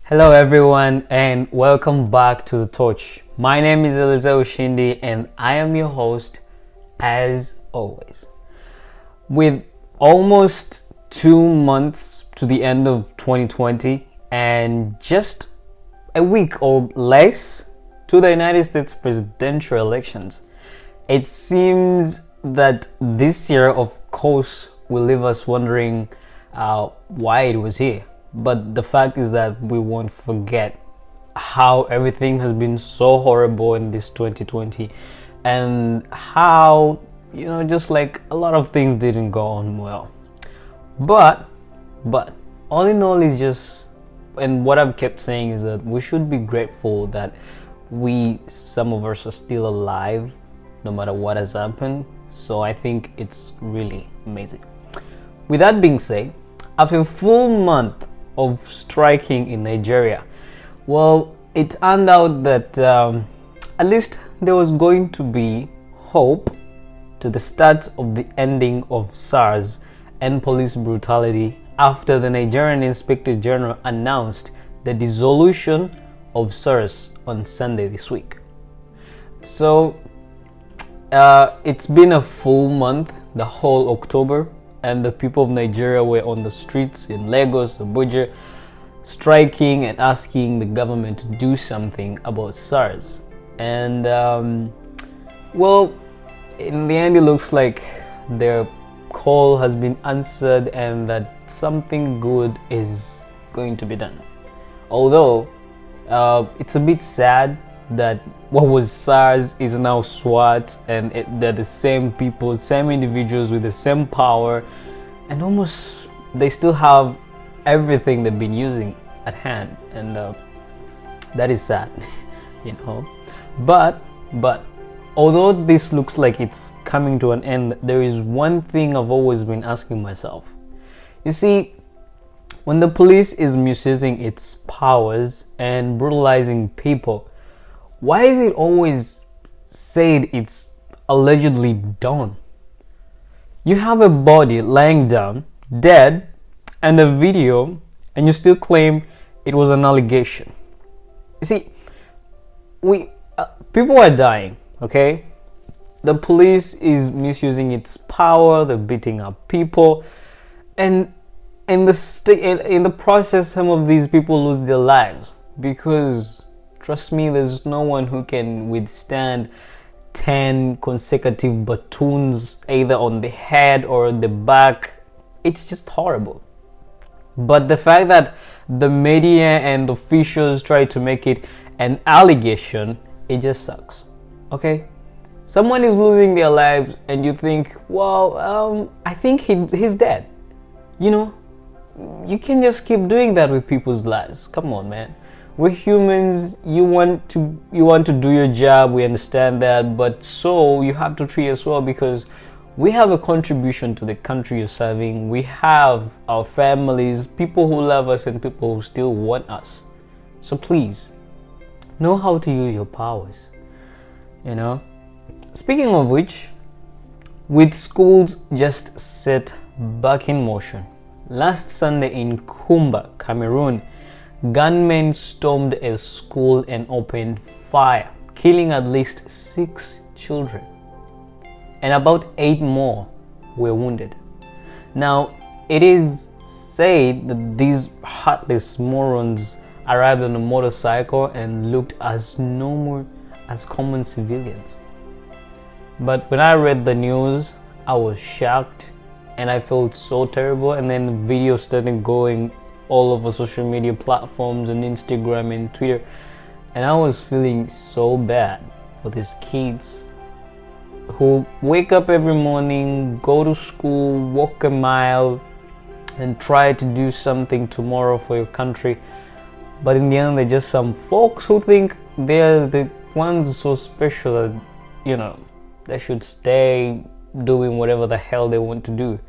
Hello everyone and welcome back to The Torch. My name is Elyse Ushindi and I am your host as always. With almost 2 months to the end of 2020 and just a week or less to the United States presidential elections, it seems that this year, of course, will leave us wondering why it was here. But the fact is that we won't forget how everything has been so horrible in this 2020 and how, just like a lot of things didn't go on well. But all in all is just, and what I've kept saying is that we should be grateful that some of us are still alive no matter what has happened. So I think it's really amazing. With that being said, after a full month of striking in Nigeria, well, it turned out that at least there was going to be hope to the start of the ending of SARS and police brutality after the Nigerian Inspector General announced the dissolution of SARS on Sunday this week. So it's been a full month, the whole October, and the people of Nigeria were on the streets in Lagos, Abuja, striking and asking the government to do something about SARS. And well, in the end, it looks like their call has been answered and that something good is going to be done. Although it's a bit sad that what was SARS is now SWAT, and they're the same people, same individuals with the same power, and almost they still have everything they've been using at hand, and that is sad, But although this looks like it's coming to an end, there is one thing I've always been asking myself. You see, when the police is misusing its powers and brutalizing people, why is it always said it's allegedly done? You have a body lying down, dead, and a video, and you still claim it was an allegation. You see, people are dying, okay? The police is misusing its power, they're beating up people, and in the process, some of these people lose their lives because, trust me, there's no one who can withstand 10 consecutive batons either on the head or the back. It's just horrible. But the fact that the media and officials try to make it an allegation, it just sucks. Okay? Someone is losing their lives and you think, well, I think he's dead. You can just keep doing that with people's lives. Come on, man. We're humans. You want to do your job. We understand that, but so you have to treat us well because we have a contribution to the country you're serving. We have our families, people who love us, and people who still want us. So please, know how to use your powers. Speaking of which, with schools just set back in motion, last Sunday in Kumba, Cameroon, gunmen stormed a school and opened fire, killing at least 6 children, and about 8 more were wounded. Now, it is said that these heartless morons arrived on a motorcycle and looked as normal as common civilians. But when I read the news, I was shocked and I felt so terrible, and then the video started going all over social media platforms and Instagram and Twitter, and I was feeling so bad for these kids who wake up every morning, go to school, walk a mile, and try to do something tomorrow for your country, but in the end they're just some folks who think they're the ones so special that they should stay doing whatever the hell they want to do.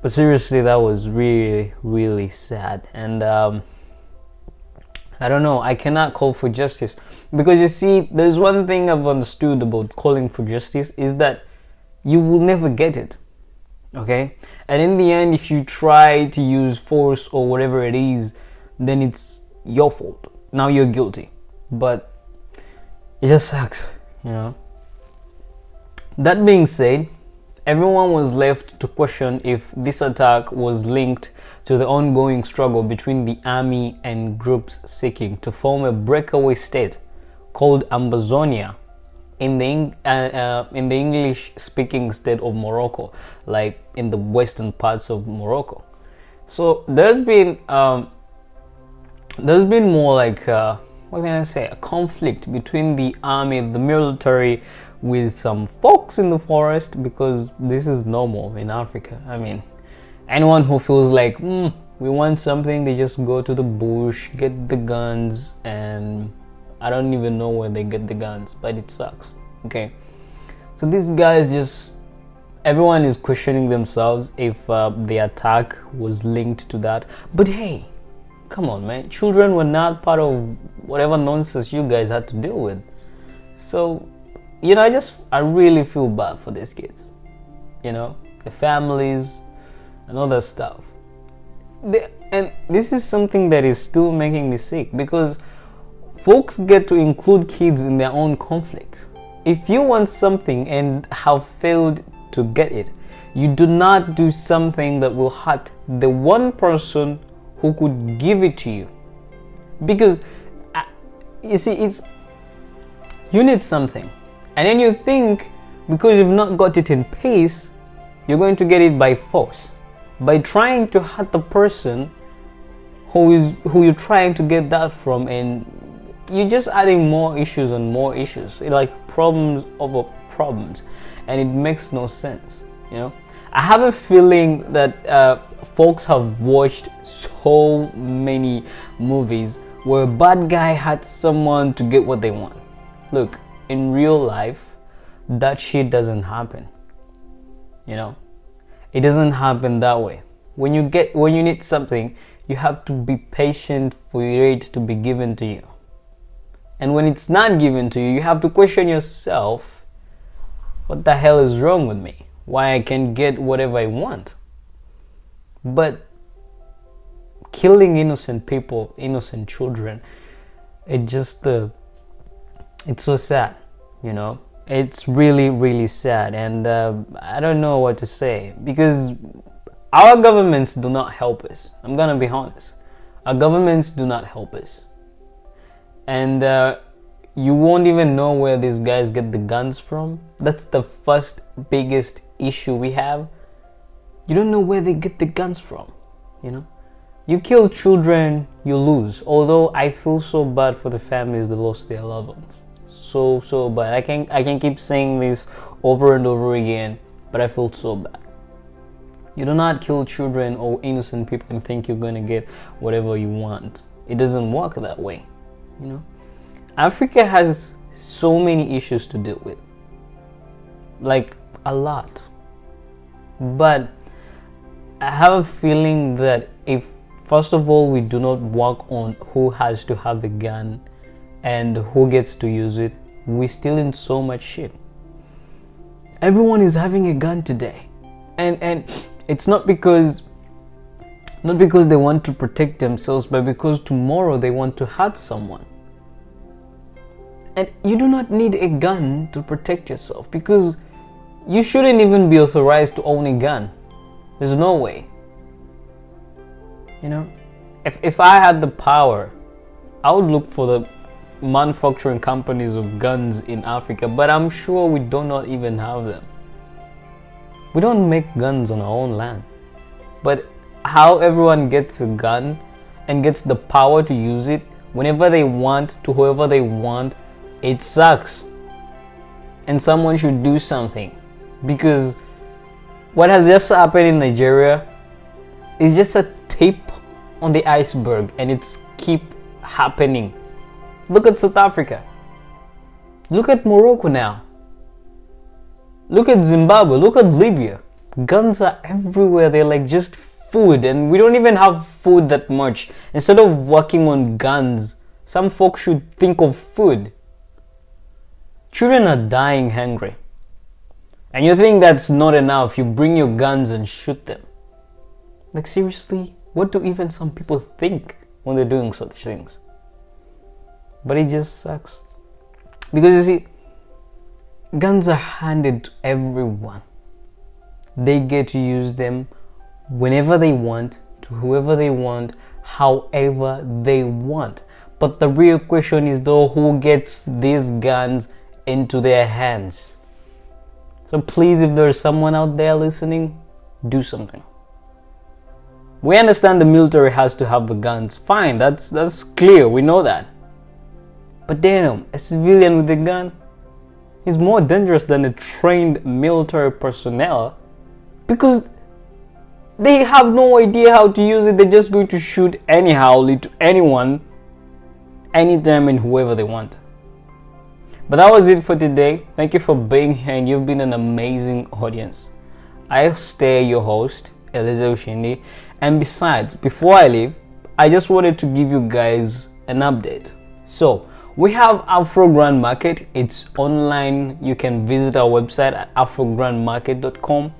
But seriously, that was really, really sad. And I don't know, I cannot call for justice. Because you see, there's one thing I've understood about calling for justice is that you will never get it. Okay? And in the end, if you try to use force or whatever it is, then it's your fault. Now you're guilty. But it just sucks, you know. That being said, everyone was left to question if this attack was linked to the ongoing struggle between the army and groups seeking to form a breakaway state called Amazonia in the English-speaking state of Morocco, like in the western parts of Morocco. So there's been more like what can I say, a conflict between the army, the military, with some folks in the forest, because this is normal in Africa. I mean, anyone who feels like we want something, they just go to the bush, get the guns, and I don't even know where they get the guns, but it sucks. Okay, so these guys just, everyone is questioning themselves if the attack was linked to that. But hey, come on, man, children were not part of whatever nonsense you guys had to deal with. So, you know, I really feel bad for these kids, you know, the families and all that stuff. And this is something that is still making me sick, because folks get to include kids in their own conflicts. If you want something and have failed to get it, you do not do something that will hurt the one person who could give it to you. Because you see, you need something, and then you think because you've not got it in peace, you're going to get it by force, by trying to hurt the person who you're trying to get that from, and you're just adding more issues and more issues. It's like problems over problems, and it makes no sense, you know. I have a feeling that folks have watched so many movies where a bad guy had someone to get what they want. Look, in real life, that shit doesn't happen. You know, it doesn't happen that way. When you need something, you have to be patient for it to be given to you. And when it's not given to you, you have to question yourself, what the hell is wrong with me? Why I can't get whatever I want? But killing innocent people, innocent children, it's so sad, you know. It's really, really sad, and I don't know what to say, because our governments do not help us. I'm gonna be honest. Our governments do not help us. And you won't even know where these guys get the guns from. That's the first biggest issue we have. You don't know where they get the guns from, you know. You kill children, you lose. Although I feel so bad for the families that lost their loved ones. So bad. I can keep saying this over and over again, but I feel so bad. You do not kill children or innocent people and think you're going to get whatever you want. It doesn't work that way, you know. Africa has so many issues to deal with, like a lot. But I have a feeling that if, first of all, we do not work on who has to have a gun and who gets to use it, we're still in so much shit. Everyone is having a gun today, and it's not because they want to protect themselves, but because tomorrow they want to hurt someone. And you do not need a gun to protect yourself, because you shouldn't even be authorized to own a gun. There's no way. You know, if I had the power, I would look for the manufacturing companies of guns in Africa, but I'm sure we do not even have them. We don't make guns on our own land. But how everyone gets a gun and gets the power to use it whenever they want, to whoever they want, it sucks. And someone should do something, because what has just happened in Nigeria is just a tip on the iceberg, and it's keep happening. Look at South Africa. Look at Morocco now. Look at Zimbabwe. Look at Libya. Guns are everywhere. They're like just food, and we don't even have food that much. Instead of working on guns, some folks should think of food. Children are dying hungry, and you think that's not enough. You bring your guns and shoot them. Like, seriously, what do even some people think? when they're doing such things. But it just sucks. Because you see, guns are handed to everyone. They get to use them whenever they want, to whoever they want, however they want. But the real question is though, who gets these guns into their hands? So please, if there's someone out there listening, do something. We understand the military has to have the guns. Fine, that's clear, we know that. But damn, a civilian with a gun is more dangerous than a trained military personnel, because they have no idea how to use it. They're just going to shoot anyhow to anyone, anytime and whoever they want. But that was it for today. Thank you for being here, and you've been an amazing audience. I'll stay your host, Elyse Ushindi. And besides, before I leave, I just wanted to give you guys an update. So, we have Afro Grand Market. It's online. You can visit our website at afrograndmarket.com,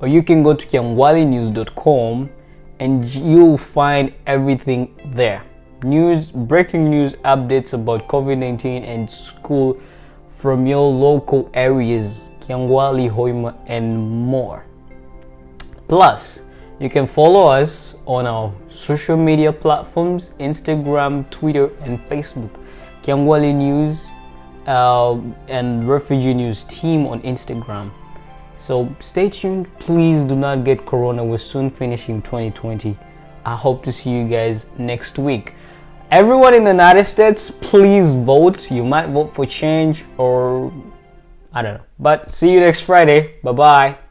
or you can go to kiangwalinews.com and you'll find everything there. Breaking news, updates about COVID-19 and school from your local areas, Kiangwali, Hoima, and more. Plus, you can follow us on our social media platforms, Instagram, Twitter, and Facebook. Kiangwali News and Refugee News Team on Instagram. So stay tuned. Please do not get corona. We're soon finishing 2020. I hope to see you guys next week. Everyone in the United States, please vote. You might vote for change, or I don't know. But see you next Friday. Bye-bye.